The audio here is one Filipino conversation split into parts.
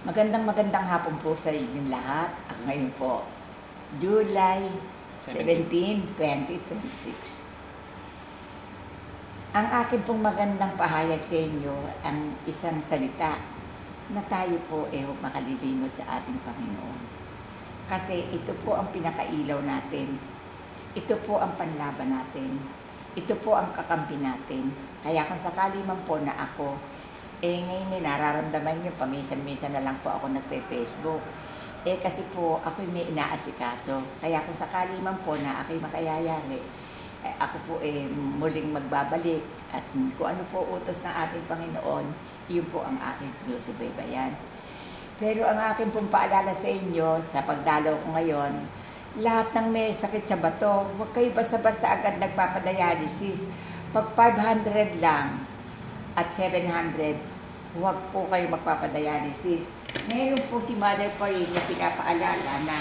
Magandang hapon po sa inyong lahat. At ngayon po, July 17, 2026. Ang akin pong magandang pahayag sa inyo ang isang salita na tayo po huwag makalilimot sa ating Panginoon. Kasi ito po ang pinakailaw natin. Ito po ang panlaban natin. Ito po ang kakampi natin. Kaya kung sakali man po na ako ngayon nararamdaman nyo, paminsan-minsan na lang po ako nagpe-Facebook. Kasi po, ako may inaasikaso. Kaya kung sakali man po na ako'y makayayari, ako po muling magbabalik. At kung ano po utos ng ating Panginoon, yun po ang aking sinusubaybayan. Pero ang aking pong paalala sa inyo, sa pagdalaw ko ngayon, lahat ng may sakit sa bato, huwag kayo basta-basta agad nagpapadialysis. Pag 500 lang at 700, huwag po kayo magpapadialysis. Ngayon po si Mother Pauline na pinapaalala na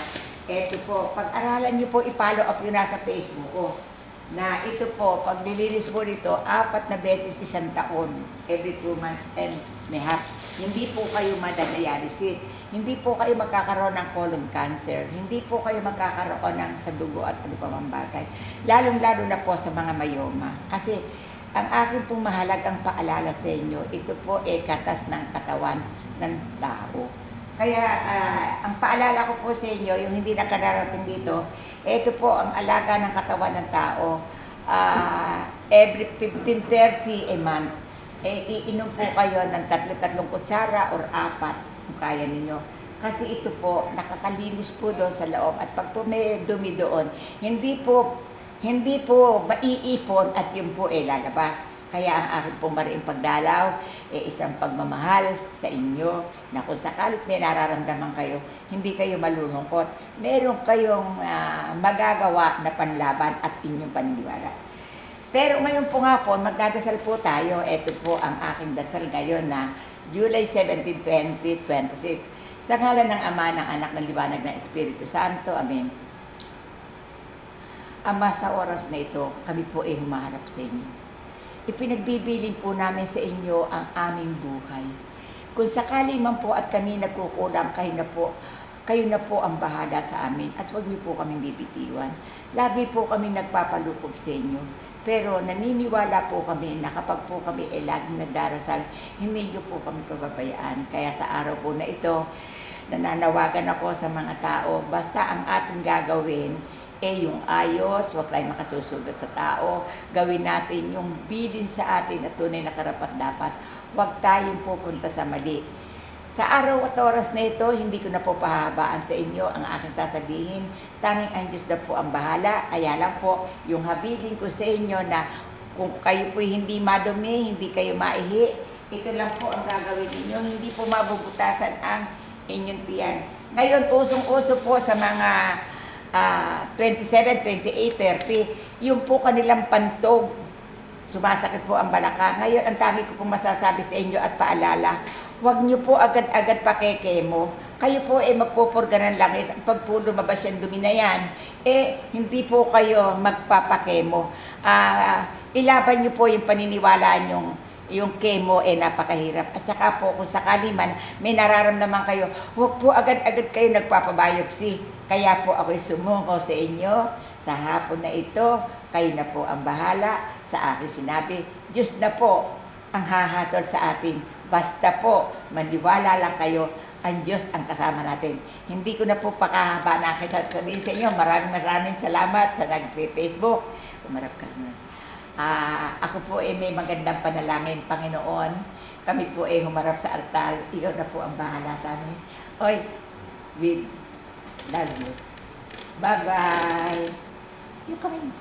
eto po, pag-aralan niyo po, i-follow up yun nasa Facebook ko. Na ito po, pag nilinis mo nito, 4 na beses isang taon, every 2 months and a half. Hindi po kayo madadialysis. Hindi po kayo magkakaroon ng colon cancer. Hindi po kayo magkakaroon ng sa dugo at ano pa mang bagay. Lalong-lalo na po sa mga mayoma. Kasi ang aking pong mahalagang paalala sa inyo, ito po katas ng katawan ng tao. Kaya ang paalala ko po sa inyo, yung hindi nakararating dito, ito po ang alaga ng katawan ng tao. Every 15-30 a month, iinom po kayo ng 3 kutsara or 4 kung kaya ninyo. Kasi ito po, nakakalinis po doon sa loob. At pag po may dumi doon, hindi po maiipon at yun po lalabas. Kaya ang aking pong mariing pagdalaw, isang pagmamahal sa inyo na kung sakalit may nararamdaman kayo, hindi kayo malulungkot. Meron kayong magagawa na panlaban at inyong paniniwala. Pero ngayon po nga po, magdadasal po tayo. Ito po ang aking dasal ngayon na July 17, 2026. Sa ngalan ng Ama, ng Anak, ng Liwanag, ng Espiritu Santo. Amen. Ama, sa oras na ito, kami po humaharap sa inyo. Ipinagbibiling po namin sa inyo ang aming buhay. Kung sakali man po at kami nagkukulang, kayo na po ang bahala sa amin at huwag niyo po kaming bibitiwan. Lagi po kami nagpapalukob sa inyo. Pero naniniwala po kami na kapag po kami laging nagdarasal, hindi niyo po kami pababayaan. Kaya sa araw po na ito, nananawagan ako sa mga tao, basta ang ating gagawin, yung ayos, huwag tayong makasusugat sa tao, gawin natin yung bilin sa atin at tunay na karapat-dapat, huwag tayong pupunta sa mali. Sa araw at oras na ito, hindi ko na po pahahabaan sa inyo ang aking sasabihin, tanging ang Diyos na po ang bahala, kaya lang po yung habilin ko sa inyo na kung kayo po hindi madumi, hindi kayo maihi, ito lang po ang gagawin ninyo, hindi po mabubutasan ang inyong tiyan. Ngayon, usong-uso po sa mga 27, 28, 30, yung po kanilang pantog, sumasakit po ang balakang. Ngayon, ang tangi ko pong masasabi sa inyo at paalala, huwag niyo po agad-agad pakekemo. Kayo po magpupurga ng langis. Pag po lumabas yung dumi na yan, hindi po kayo magpapakemo. Ilaban niyo po yung paniniwala niyong yung chemo napakahirap. At saka po kung sakali man may nararamdaman kayo, huwag po agad-agad kayo nagpapabiopsy. Kaya po ako'y sumuko sa inyo sa hapon na ito. Kayo na po ang bahala sa aking sinabi. Diyos na po ang hahatol sa atin. Basta po maniwala lang kayo, ang Diyos ang kasama natin. Hindi ko na po pakahaba na sabihin sa inyo. Maraming salamat sa nag-Facebook. Umarap ka na. Ako po may magandang panalangin, Panginoon. Kami po humarap sa altar. Ikaw na po ang bahala sa amin. Love you. Bye-bye. You come in.